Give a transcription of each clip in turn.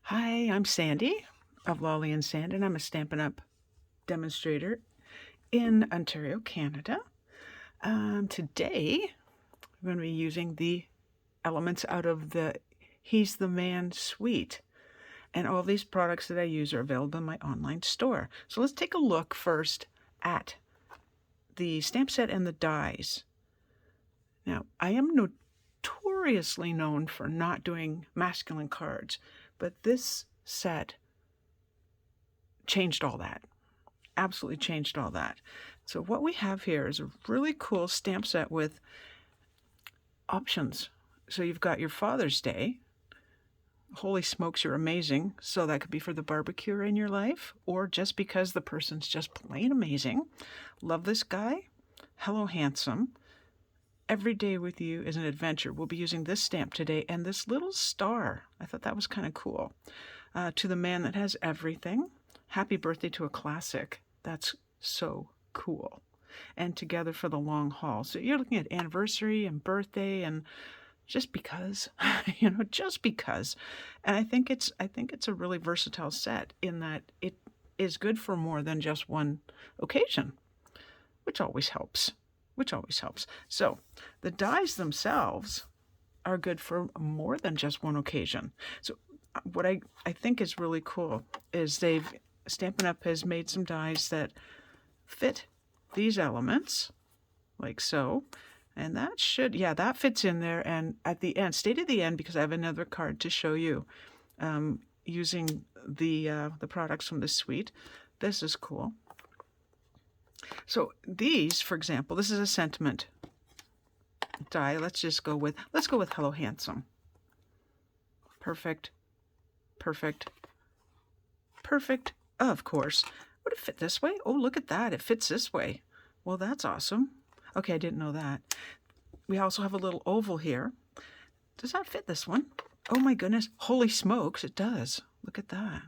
Hi, I'm Sandy of Lolly and Sand, and I'm a Stampin' Up! Demonstrator in Ontario, Canada. Today, we're going to be using the elements out of the He's the Man suite. And all these products that I use are available in my online store. So let's take a look first at the stamp set and the dies. Now, I am notoriously known for not doing masculine cards, but this set changed all that. Absolutely changed all that. So what we have here is a really cool stamp set with options. So you've got your Father's Day. Holy smokes, you're amazing. So that could be for the barbecue in your life, or just because the person's just plain amazing. Love this guy. Hello, handsome. Every day with you is an adventure. We'll be using this stamp today and this little star. I thought that was kind of cool. To the man that has everything. Happy birthday to a classic. That's so cool. And together for the long haul. So you're looking at anniversary and birthday and just because, just because. And I think it's a really versatile set in that it is good for more than just one occasion, which always helps. So the dies themselves are good for more than just one occasion. So what I think is really cool is Stampin' Up! Has made some dies that fit these elements, like so. And that that fits in there. And at the end, stay to the end because I have another card to show you using the products from this suite. This is cool. So these, for example, this is a sentiment die. Let's go with Hello Handsome. Perfect. Of course. Would it fit this way? Oh, look at that. It fits this way. Well, that's awesome. Okay, I didn't know that. We also have a little oval here. Does that fit this one? Oh my goodness. Holy smokes, it does. Look at that.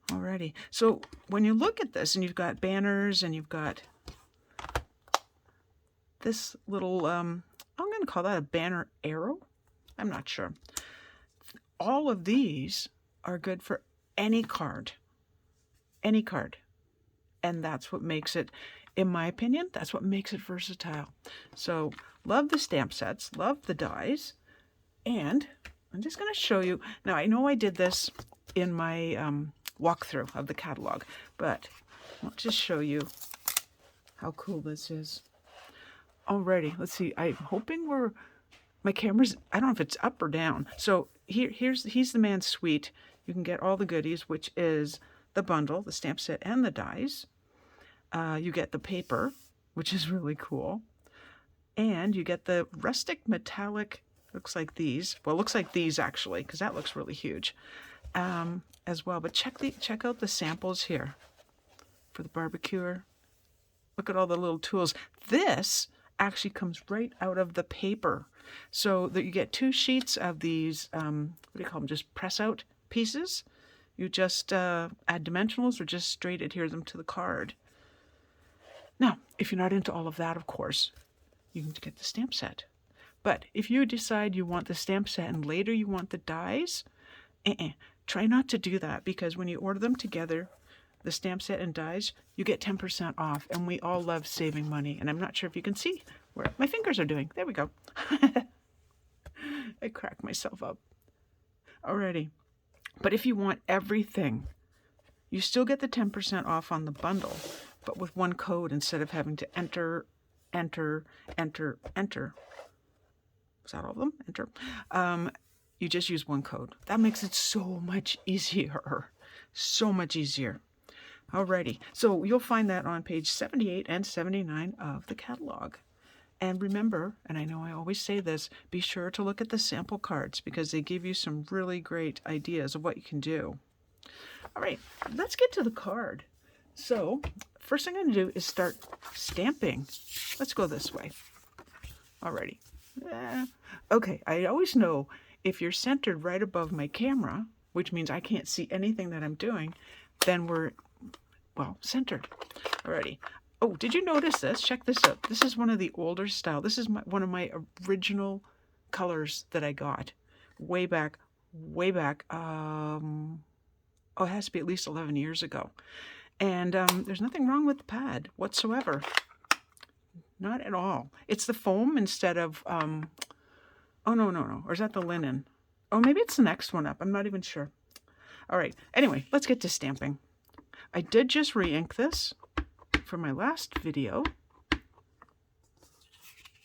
Alrighty. So when you look at this and you've got banners and you've got this little, I'm going to call that a banner arrow. I'm not sure. All of these are good for any card. Any card. And that's what makes it, in my opinion, that's what makes it versatile. So love the stamp sets, love the dies. And I'm just going to show you. Now, I know I did this in my walkthrough of the catalog, but I'll just show you how cool this is. Alrighty, let's see. I'm hoping my camera's, I don't know if it's up or down. So he's the Man suite. You can get all the goodies, which is the bundle, the stamp set, and the dies. You get the paper, which is really cool. And you get the rustic metallic, looks like these. Well, it looks like these actually, because that looks really huge as well. But check out the samples here for the barbecuer. Look at all the little tools. This actually comes right out of the paper. So that you get 2 sheets of these, what do you call them, just press out pieces. You just add dimensionals or just straight adhere them to the card. Now, if you're not into all of that, of course, you can get the stamp set. But if you decide you want the stamp set and later you want the dies, try not to do that, because when you order them together, the stamp set and dies, you get 10% off, and we all love saving money. And I'm not sure if you can see where my fingers are doing. There we go. I cracked myself up. Alrighty. But if you want everything, you still get the 10% off on the bundle, but with one code instead of having to enter. Is that all of them? Enter. You just use one code. That makes it so much easier. So much easier. Alrighty. So you'll find that on page 78 and 79 of the catalog. And remember, and I know I always say this, be sure to look at the sample cards because they give you some really great ideas of what you can do. All right, let's get to the card. So first thing I'm going to do is start stamping. Let's go this way. Alrighty. Okay, I always know if you're centered right above my camera, which means I can't see anything that I'm doing, then we're, well, centered. Alrighty. Oh, did you notice this? Check this out. This is one of the older style. This is one of my original colors that I got way back way back. Oh, it has to be at least 11 years ago. And there's nothing wrong with the pad whatsoever. Not at all. It's the foam instead of, oh, no. Or is that the linen? Oh, maybe it's the next one up. I'm not even sure. All right. Anyway, let's get to stamping. I did just re-ink this for my last video.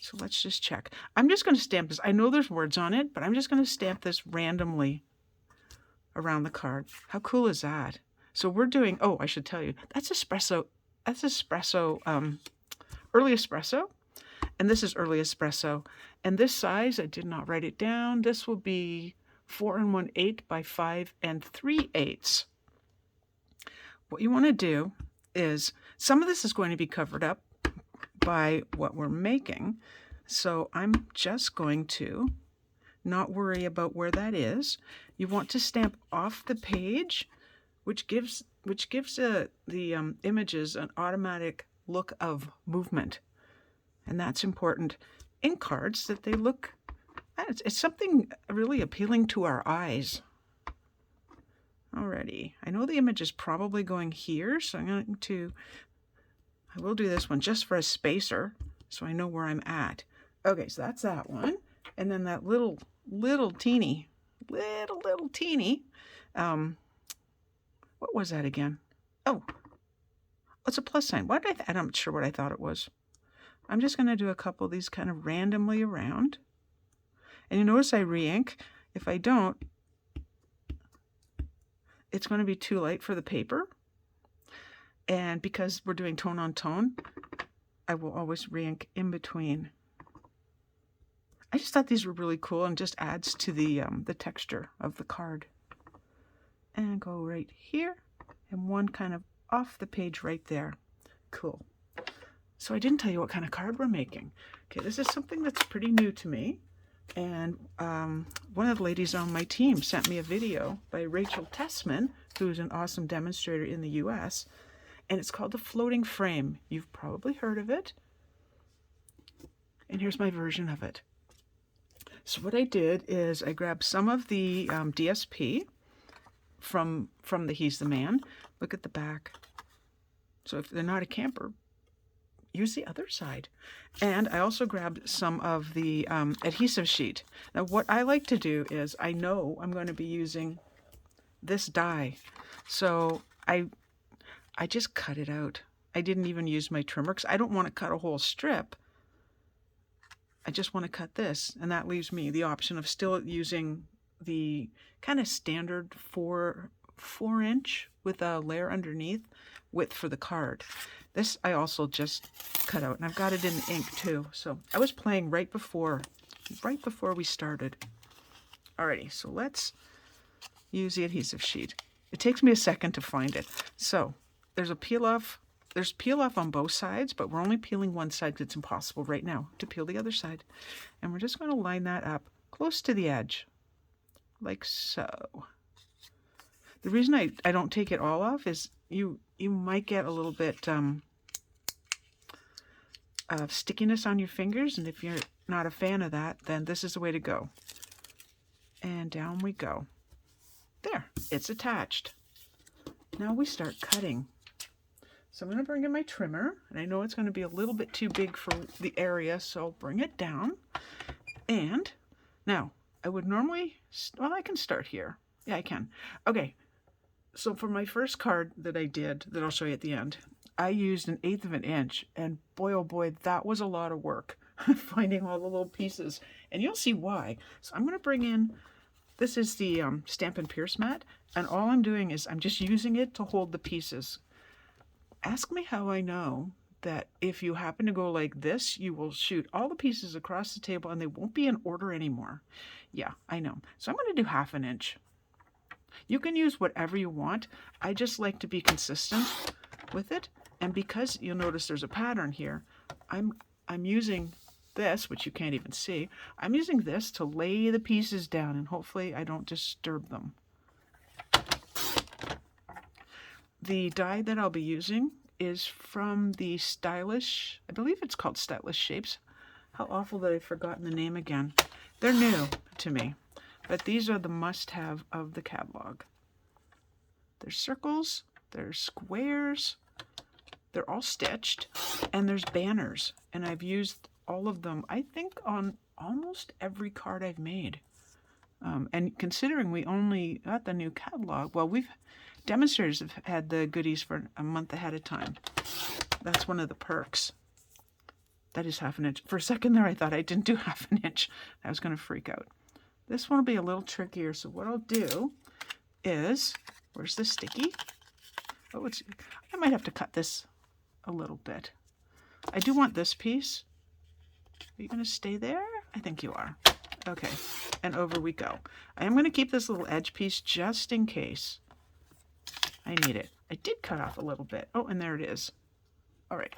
So let's just check. I'm just going to stamp this. I know there's words on it, but I'm just going to stamp this randomly around the card. How cool is that? So we're doing, oh, I should tell you, that's espresso. That's espresso, early espresso. And this is early espresso. And this size, I did not write it down. This will be 4 1/8 by 5 3/8. What you want to do is, some of this is going to be covered up by what we're making. So I'm just going to not worry about where that is. You want to stamp off the page, which gives the images an automatic look of movement. And that's important in cards, that they look, it's something really appealing to our eyes. Alrighty, I know the image is probably going here, so I will do this one just for a spacer, so I know where I'm at. Okay, so that's that one. And then that little teeny, what was that again? Oh, it's a plus sign. I'm not sure what I thought it was. I'm just going to do a couple of these kind of randomly around. And you notice I re-ink. If I don't, it's going to be too light for the paper. And because we're doing tone on tone, I will always re-ink in between. I just thought these were really cool and just adds to the texture of the card. And go right here, and one kind of off the page right there. Cool. So I didn't tell you what kind of card we're making. Okay, this is something that's pretty new to me. And one of the ladies on my team sent me a video by Rachel Tessman, who's an awesome demonstrator in the US. And it's called the floating frame. You've probably heard of it. And here's my version of it. So what I did is I grabbed some of the DSP from the He's the Man. Look at the back. So if they're not a camper, use the other side. And I also grabbed some of the adhesive sheet. Now what I like to do is, I know I'm going to be using this die. So I just cut it out. I didn't even use my trimmer because I don't want to cut a whole strip. I just want to cut this, and that leaves me the option of still using the kind of standard 4-inch with a layer underneath width for the card. This I also just cut out, and I've got it in ink too. So I was playing right before we started. Alrighty, so let's use the adhesive sheet. It takes me a second to find it. So there's a peel off. There's peel off on both sides, but we're only peeling one side because it's impossible right now to peel the other side. And we're just going to line that up close to the edge, like so. The reason I don't take it all off is you might get a little bit of stickiness on your fingers, and if you're not a fan of that, then this is the way to go. And down we go. There, it's attached. Now we start cutting. So I'm going to bring in my trimmer, and I know it's going to be a little bit too big for the area, so I'll bring it down. And now, I would normally, well, I can start here. Yeah, I can. Okay, so for my first card that I did, that I'll show you at the end, I used 1/8 of an inch, and boy, oh boy, that was a lot of work, finding all the little pieces, and you'll see why. So I'm going to bring in, this is the Stampin' Pierce mat, and all I'm doing is I'm just using it to hold the pieces. Ask me how I know that if you happen to go like this, you will shoot all the pieces across the table and they won't be in order anymore. Yeah, I know. So I'm going to do 1/2 inch. You can use whatever you want. I just like to be consistent with it. And because you'll notice there's a pattern here, I'm using this, which you can't even see. I'm using this to lay the pieces down, and hopefully I don't disturb them. The die that I'll be using is from the Stylish, I believe it's called Stylish Shapes. How awful that I've forgotten the name again. They're new to me. but these are the must-have of the catalog. There's circles, there's squares, they're all stitched, and there's banners. And I've used all of them, I think, on almost every card I've made. And considering we only got the new catalog, well, demonstrators have had the goodies for a month ahead of time. That's one of the perks. That is ½ inch. For a second there, I thought I didn't do ½ inch. I was going to freak out. This one will be a little trickier. So what I'll do is, where's the sticky? Oh, I might have to cut this a little bit. I do want this piece. Are you going to stay there? I think you are. Okay, and over we go. I am going to keep this little edge piece just in case I need it. I did cut off a little bit. Oh, and there it is. All right.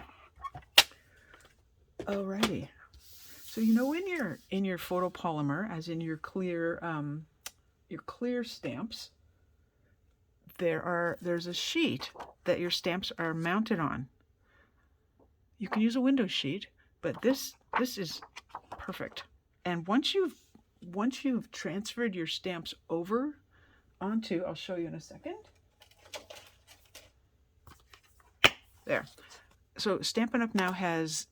Alrighty. So in your photopolymer, as in your clear stamps, there's a sheet that your stamps are mounted on. You can use a window sheet, but this is perfect. And once you've transferred your stamps over onto, I'll show you in a second. There. So Stampin' Up! Now has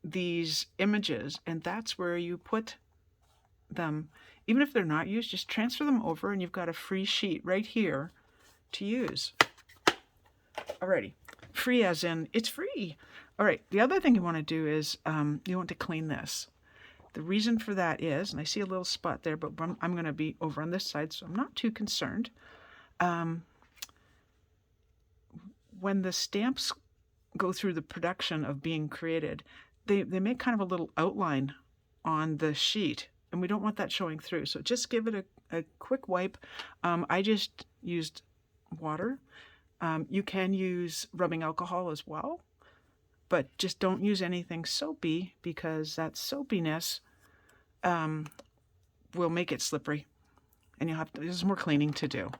these images, and that's where you put them. Even if they're not used, just transfer them over and you've got a free sheet right here to use. Alrighty. Free as in it's free. Alright, the other thing you want to do is you want to clean this. The reason for that is, and I see a little spot there, but I'm going to be over on this side, so I'm not too concerned. When the stamps go through the production of being created, they make kind of a little outline on the sheet, and we don't want that showing through. So just give it a quick wipe. I just used water. You can use rubbing alcohol as well, but just don't use anything soapy, because that soapiness will make it slippery, and there's more cleaning to do.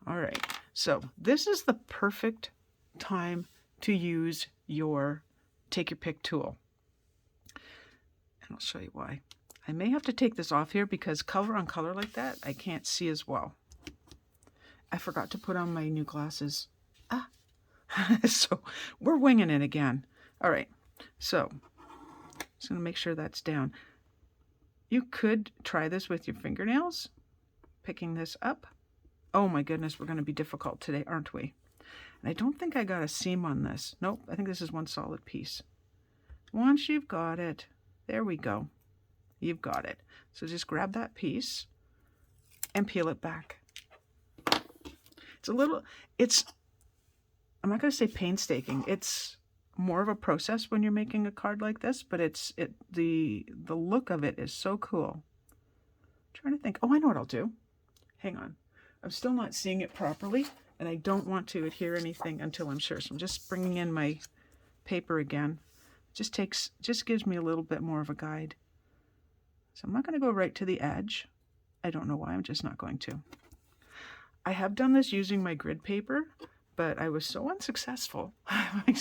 All right, so this is the perfect time to use your take your pick tool, and I'll show you why. I may have to take this off here because color on color like that I can't see as well. I forgot to put on my new glasses. So we're winging it again. All right, so just gonna make sure that's down. You could try this with your fingernails, picking this up. Oh my goodness, we're going to be difficult today, aren't we? And I don't think I got a seam on this. Nope, I think this is one solid piece. Once you've got it, there we go. You've got it. So just grab that piece and peel it back. I'm not going to say painstaking. It's more of a process when you're making a card like this, but the look of it is so cool. I'm trying to think. Oh, I know what I'll do. Hang on. I'm still not seeing it properly, and I don't want to adhere anything until I'm sure. So I'm just bringing in my paper again. Just gives me a little bit more of a guide. So I'm not going to go right to the edge. I don't know why. I'm just not going to. I have done this using my grid paper, but I was so unsuccessful. I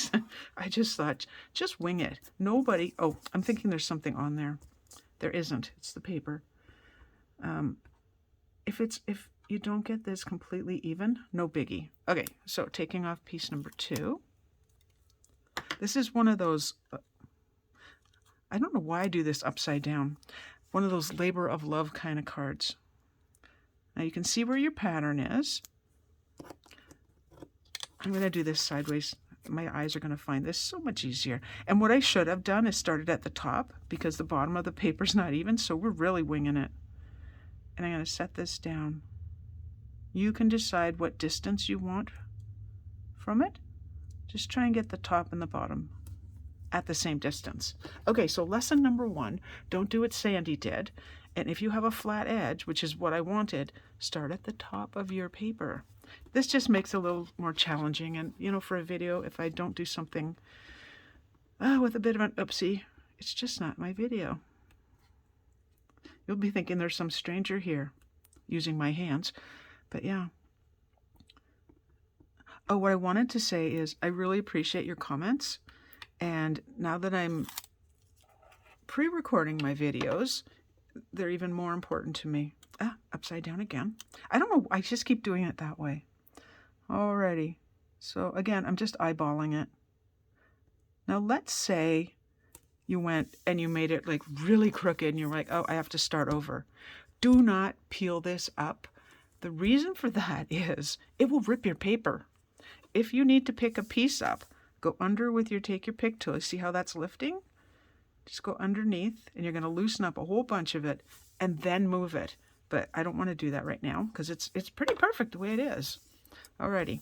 just thought, just wing it. Oh, I'm thinking there's something on there. There isn't. It's the paper. If you don't get this completely even, no biggie. Okay, so taking off piece number 2. This is one of those, I don't know why I do this upside down. One of those labor of love kind of cards. Now you can see where your pattern is. I'm going to do this sideways. My eyes are going to find this so much easier. And what I should have done is started at the top, because the bottom of the paper's not even, so we're really winging it. And I'm going to set this down. You can decide what distance you want from it. Just try and get the top and the bottom at the same distance. Okay, so lesson number 1, don't do what Sandy did. And if you have a flat edge, which is what I wanted, start at the top of your paper. This just makes it a little more challenging, and for a video, if I don't do something with a bit of an oopsie, it's just not my video. You'll be thinking there's some stranger here using my hands, but yeah. Oh, what I wanted to say is I really appreciate your comments, and now that I'm pre-recording my videos, they're even more important to me. upside down again. I don't know, I just keep doing it that way. Alrighty. So again, I'm just eyeballing it. Now let's say you went and you made it like really crooked and you're like, oh, I have to start over. Do not peel this up. The reason for that is it will rip your paper. If you need to pick a piece up, go under with your take your pick tool. See how that's lifting? Just go underneath and you're going to loosen up a whole bunch of it and then move it. But I don't want to do that right now because it's pretty perfect the way it is. Alrighty,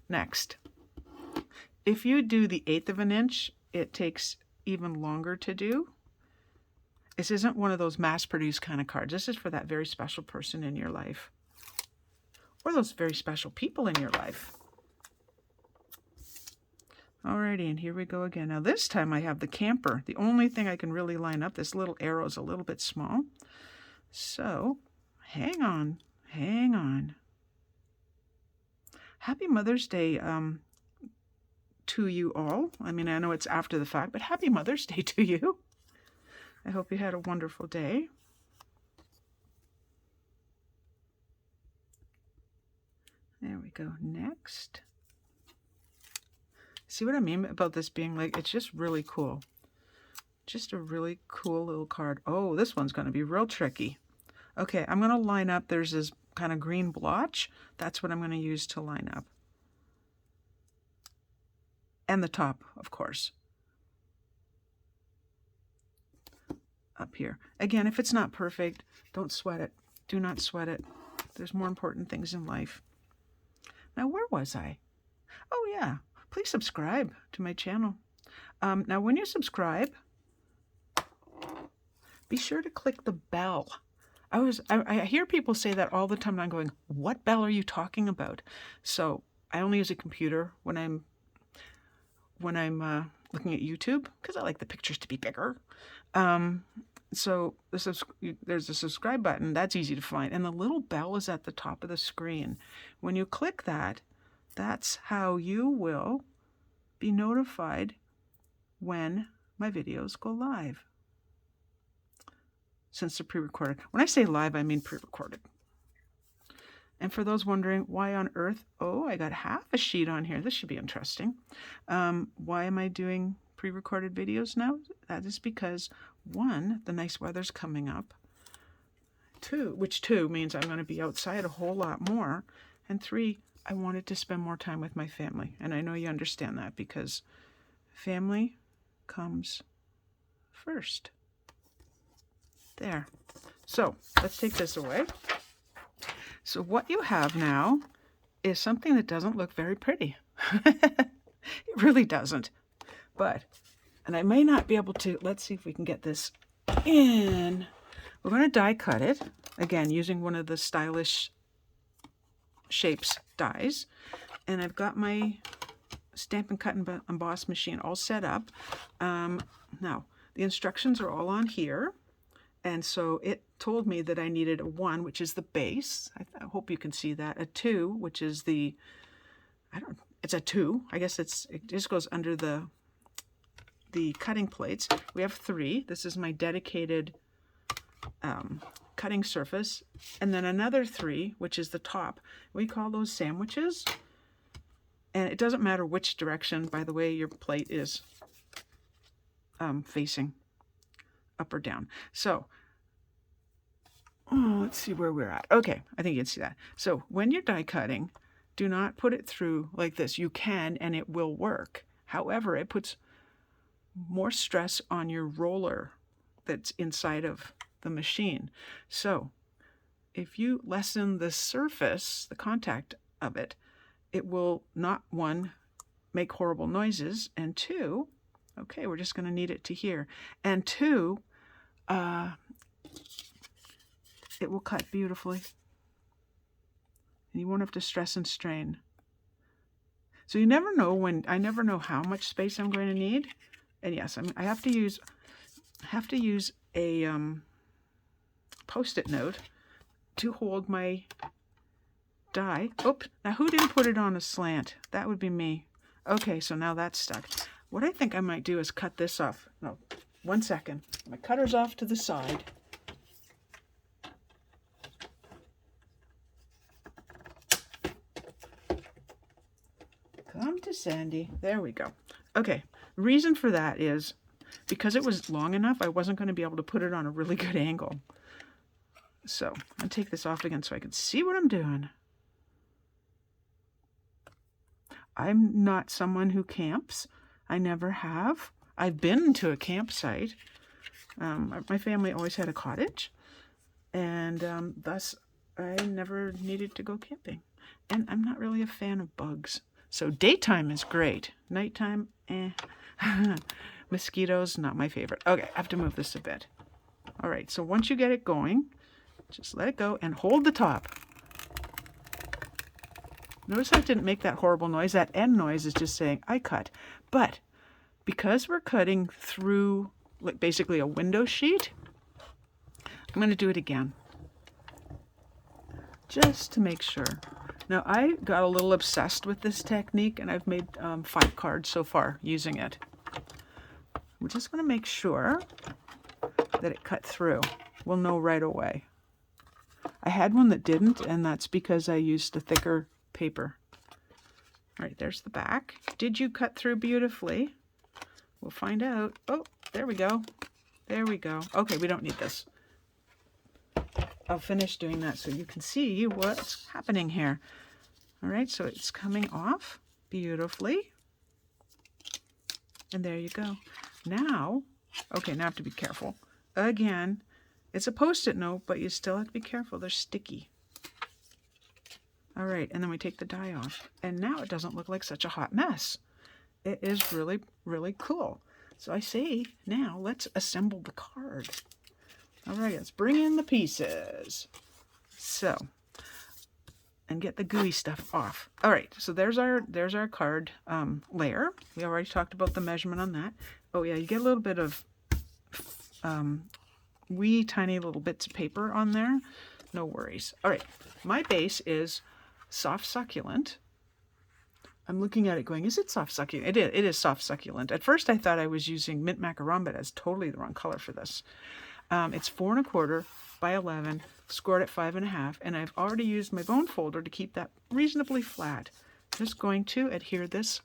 next. If you do the 1/8 of an inch, it takes even longer to do. This isn't one of those mass-produced kind of cards. This is for that very special person in your life. Or those very special people in your life. Alrighty, and here we go again. Now this time I have the camper. The only thing I can really line up, this little arrow is a little bit small. So, hang on, hang on. Happy Mother's Day to you all. I mean, I know it's after the fact, but happy Mother's Day to you. I hope you had a wonderful day. There we go. Next. See what I mean about this being like, it's just really cool. Just a really cool little card. Oh, this one's going to be real tricky. Okay, I'm going to line up. There's this kind of green blotch. That's what I'm going to use to line up. And the top, of course. Up here. Again, if it's not perfect, don't sweat it. Do not sweat it. There's more important things in life. Now, where was I? Oh, yeah. Please subscribe to my channel. Now, when you subscribe, be sure to click the bell. I hear people say that all the time, and I'm going, what bell are you talking about? So I only use a computer when I'm looking at YouTube because I like the pictures to be bigger. So there's a subscribe button. That's easy to find. And the little bell is at the top of the screen. When you click that, that's how you will be notified when my videos go live. Since they're pre-recorded. When I say live, I mean pre-recorded. And for those wondering, why on earth? Oh, I got half a sheet on here. This should be interesting. Why am I doing pre-recorded videos now? That is because, 1, the nice weather's coming up. 2 means I'm going to be outside a whole lot more. And 3, I wanted to spend more time with my family. And I know you understand that because family comes first. There. So let's take this away. So what you have now is something that doesn't look very pretty. It really doesn't. But, and I may not be able to, let's see if we can get this in. We're going to die cut it. Again, using one of the stylish shapes dies. And I've got my Stampin' Cut and Emboss machine all set up. Now, the instructions are all on here. And so it told me that I needed a 1, which is the base. I hope you can see that. A 2, which is the, it's a 2. I guess it just goes under the cutting plates. We have 3. This is my dedicated cutting surface. And then another 3, which is the top. We call those sandwiches. And it doesn't matter which direction, by the way, your plate is facing. Up or down. So, let's see where we're at. Okay, I think you can see that. So when you're die cutting, do not put it through like this. You can, and it will work. However, it puts more stress on your roller that's inside of the machine. So if you lessen the surface, the contact of it, it will not, 1, make horrible noises, and 2, okay, we're just going to knead it to here, and 2, it will cut beautifully. And you won't have to stress and strain. So you never know when, I never know how much space I'm going to need. And yes, I have to use a Post-it note to hold my die. Oops, now who didn't put it on a slant? That would be me. Okay, so now that's stuck. What I think I might do is cut this off. No, 1 second. My cutter's off to the side. move to Sandy. There we go. Okay, the reason for that is because it was long enough, I wasn't going to be able to put it on a really good angle. So I'll take this off again so I can see what I'm doing. I'm not someone who camps. I never have. I've been to a campsite. My family always had a cottage, and thus I never needed to go camping. And I'm not really a fan of bugs. So daytime is great. Nighttime, eh. Mosquitoes, not my favorite. Okay, I have to move this a bit. All right, so once you get it going, just let it go and hold the top. Notice I didn't make that horrible noise. That end noise is just saying I cut. But because we're cutting through like basically a window sheet, I'm going to do it again. Just to make sure. Now I got a little obsessed with this technique and I've made 5 cards so far using it. We're just going to make sure that it cut through. We'll know right away. I had one that didn't, and that's because I used a thicker paper. All right, there's the back. Did you cut through beautifully? We'll find out. Oh, there we go. There we go. Okay, we don't need this. I'll finish doing that so you can see what's happening here. All right, so it's coming off beautifully. And there you go. Now, okay, now I have to be careful. Again, it's a Post-it note, but you still have to be careful. They're sticky. All right, and then we take the die off. And now it doesn't look like such a hot mess. It is really, really cool. So I say, now let's assemble the card. All right, let's bring in the pieces. So, and get the gooey stuff off. All right, so there's our card layer. We already talked about the measurement on that. Oh yeah, you get a little bit of wee tiny little bits of paper on there. No worries. All right, my base is soft succulent. I'm looking at it going, is it soft succulent? It is soft succulent. At first I thought I was using mint macaron, but that's totally the wrong color for this. It's 4 1/4 by 11, scored at 5 1/2, and I've already used my bone folder to keep that reasonably flat. Just going to adhere this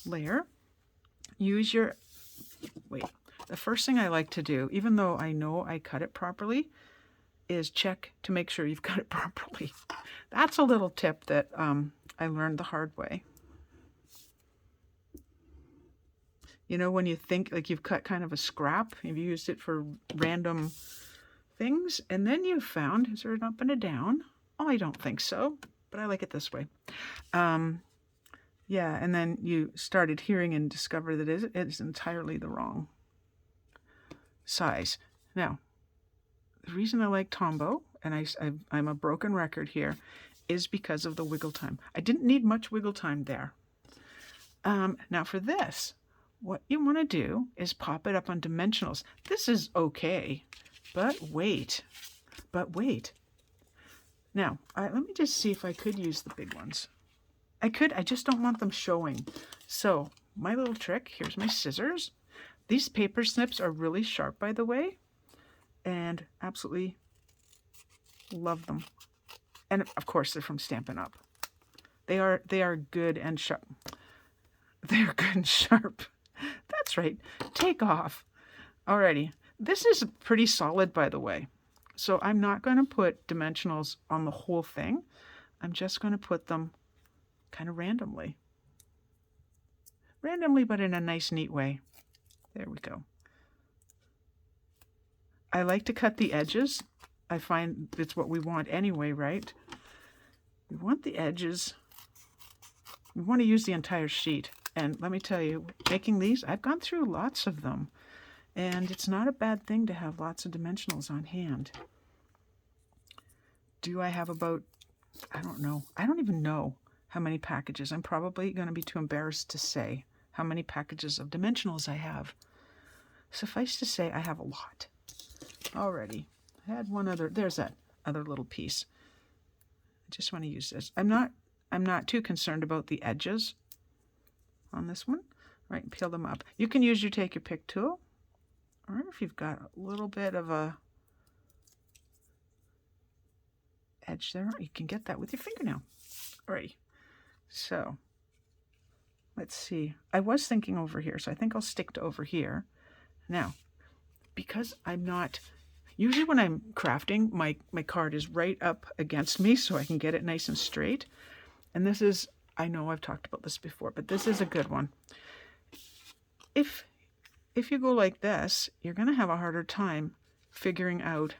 layer. Use your, wait, the first thing I like to do, even though I know I cut it properly, is check to make sure you've cut it properly. That's a little tip that I learned the hard way. You know, when you think like you've cut kind of a scrap, you've used it for random things, and then you've found, is there an up and a down? Oh, I don't think so, but I like it this way. Yeah, and then you start adhering and discover that it is entirely the wrong size. Now, the reason I like Tombow, and I'm a broken record here, is because of the wiggle time. I didn't need much wiggle time there. Now for this, what you want to do is pop it up on dimensionals. This is okay, but wait. Now, let me just see if I could use the big ones. I could, I just don't want them showing. So my little trick, here's my scissors. These paper snips are really sharp, by the way, and absolutely love them. And of course, they're from Stampin' Up. They are good and sharp. They are good and sharp. That's right. Take off. Alrighty. This is pretty solid, by the way. So I'm not going to put dimensionals on the whole thing. I'm just going to put them kind of randomly. Randomly, but in a nice, neat way. There we go. I like to cut the edges. I find it's what we want anyway, right? We want the edges. We want to use the entire sheet. And let me tell you, making these, I've gone through lots of them. And it's not a bad thing to have lots of dimensionals on hand. Do I have about, I don't know. I don't even know how many packages. I'm probably going to be too embarrassed to say how many packages of dimensionals I have. Suffice to say, I have a lot. Already. I had one other, there's that other little piece. I just want to use this. I'm not too concerned about the edges on this one. All right, peel them up. You can use your take your pick tool, or if you've got a little bit of a edge there, you can get that with your fingernail. All right, so let's see. I was thinking over here, so I think I'll stick to over here. Now, because I'm not, usually when I'm crafting, my card is right up against me so I can get it nice and straight. And this is, I know I've talked about this before, but this is a good one. If you go like this, you're going to have a harder time figuring out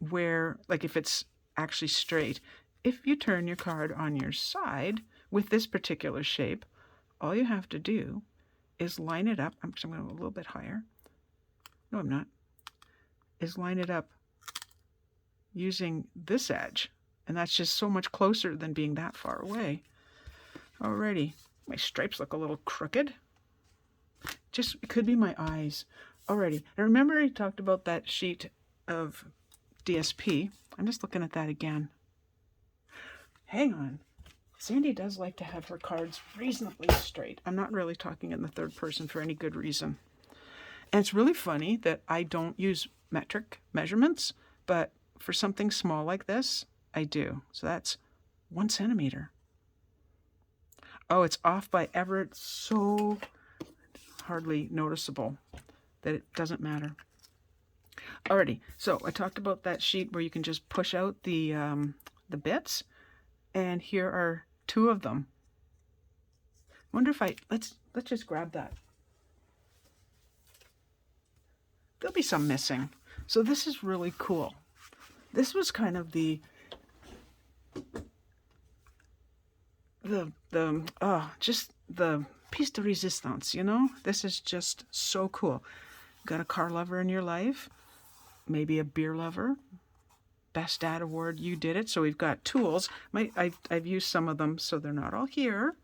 where, like if it's actually straight. If you turn your card on your side with this particular shape, all you have to do is line it up. I'm going to go a little bit higher. No, I'm not. Is line it up using this edge. And that's just so much closer than being that far away. Alrighty. My stripes look a little crooked. Just, it could be my eyes. Alrighty. And remember I talked about that sheet of DSP. I'm just looking at that again. Hang on. Sandy does like to have her cards reasonably straight. I'm not really talking in the third person for any good reason. And it's really funny that I don't use metric measurements, but for something small like this, I do. So that's 1 centimeter. Oh, it's off by ever. It's so hardly noticeable that it doesn't matter. Alrighty, so I talked about that sheet where you can just push out the bits, and here are 2 of them. Wonder if let's just grab that. There'll be some missing. So this is really cool. This was kind of just the piece de resistance, you know? This is just so cool. Got a car lover in your life, maybe a beer lover. Best Dad Award, you did it. So we've got tools. I've used some of them, so they're not all here.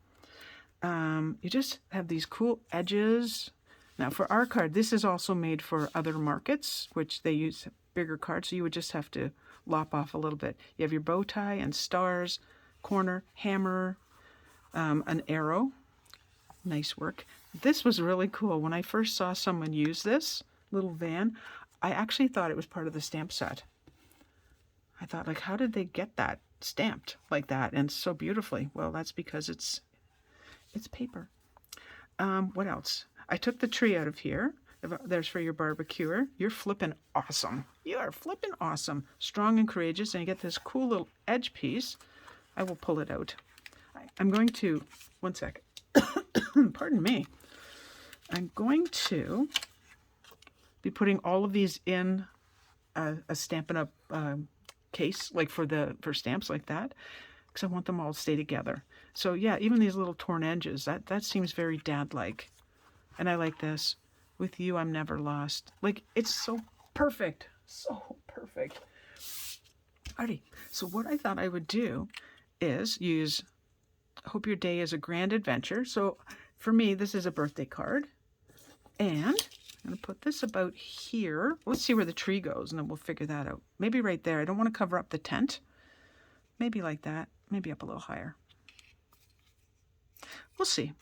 You just have these cool edges. Now for our card, this is also made for other markets, which they use bigger cards, so you would just have to lop off a little bit. You have your bow tie and stars, corner, hammer, an arrow. Nice work. This was really cool. When I first saw someone use this little van, I actually thought it was part of the stamp set. I thought, like, how did they get that stamped like that and so beautifully? Well, that's because it's paper. What else? I took the tree out of here. There's for your barbecuer. You're flipping awesome. You are flipping awesome. Strong and courageous, and you get this cool little edge piece. I will pull it out. I'm going to, one sec. Pardon me. I'm going to be putting all of these in a Stampin' Up case, like for stamps like that, because I want them all to stay together. So yeah, even these little torn edges, that seems very dad-like. And I like this. With you, I'm never lost. Like, it's so perfect. So perfect. Alrighty. So what I thought I would do is use Hope Your Day is a Grand Adventure. So for me, this is a birthday card. And I'm going to put this about here. Let's see where the tree goes, and then we'll figure that out. Maybe right there. I don't want to cover up the tent. Maybe like that. Maybe up a little higher. We'll see.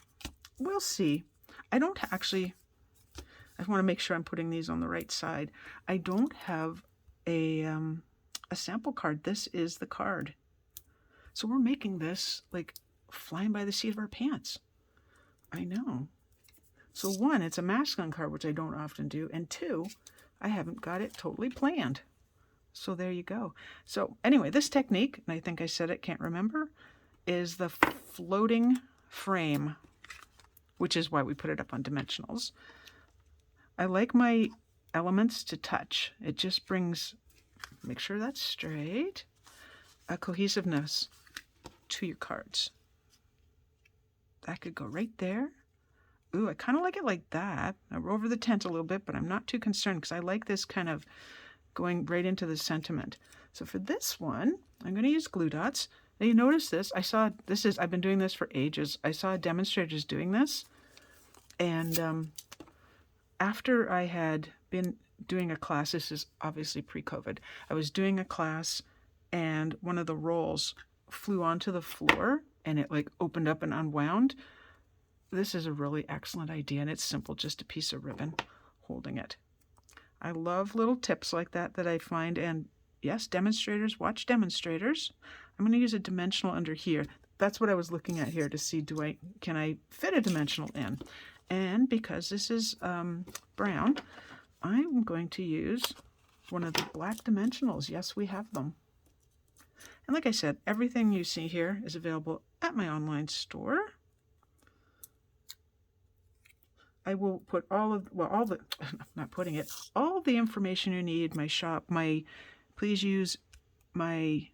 We'll see. I don't actually... I want to make sure I'm putting these on the right side. I don't have a sample card. This is the card. So we're making this like flying by the seat of our pants. I know. So 1, it's a mascon card, which I don't often do. And 2, I haven't got it totally planned. So there you go. So anyway, this technique, and I think I said it, can't remember, is the floating frame, which is why we put it up on dimensionals. I like my elements to touch. It just brings, make sure that's straight, a cohesiveness to your cards. That could go right there. Ooh, I kind of like it like that. We're over the tent a little bit, but I'm not too concerned because I like this kind of going right into the sentiment. So for this one, I'm going to use glue dots. Now you notice this. I've been doing this for ages. I saw demonstrators doing this. And after I had been doing a class, this is obviously pre-COVID, I was doing a class and one of the rolls flew onto the floor and it like opened up and unwound. This is a really excellent idea, and it's simple, just a piece of ribbon holding it. I love little tips like that I find, and yes, demonstrators, watch demonstrators. I'm going to use a dimensional under here. that's what I was looking at here to see, can I fit a dimensional in? And because this is brown, I'm going to use one of the black dimensionals. Yes, we have them. And like I said, everything you see here is available at my online store. I will put all the information you need, my shop, please use my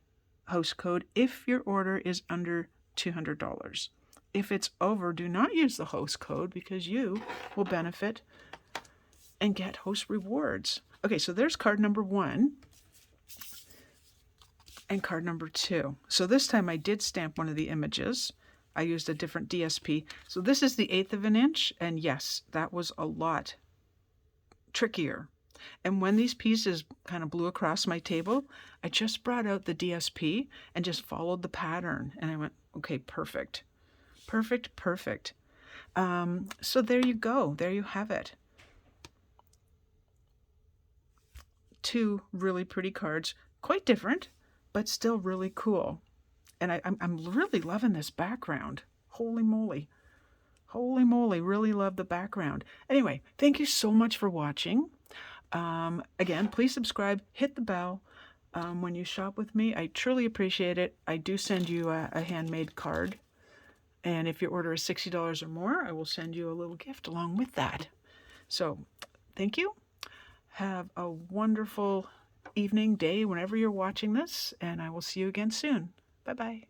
host code if your order is under $200. If it's over, do not use the host code because you will benefit and get host rewards. Okay, so there's card number 1 and card number 2. So this time I did stamp one of the images. I used a different DSP. So this is the 1/8 of an inch, and yes, that was a lot trickier. And when these pieces kind of blew across my table, I just brought out the DSP and just followed the pattern. And I went, okay, perfect. Perfect, perfect. So there you go. There you have it. 2 really pretty cards. Quite different, but still really cool. And I'm really loving this background. Holy moly. Holy moly, really love the background. Anyway, thank you so much for watching. Again, please subscribe, hit the bell when you shop with me. I truly appreciate it. I do send you a handmade card. And if your order is $60 or more, I will send you a little gift along with that. So, thank you. Have a wonderful evening, day, whenever you're watching this, and I will see you again soon. Bye-bye.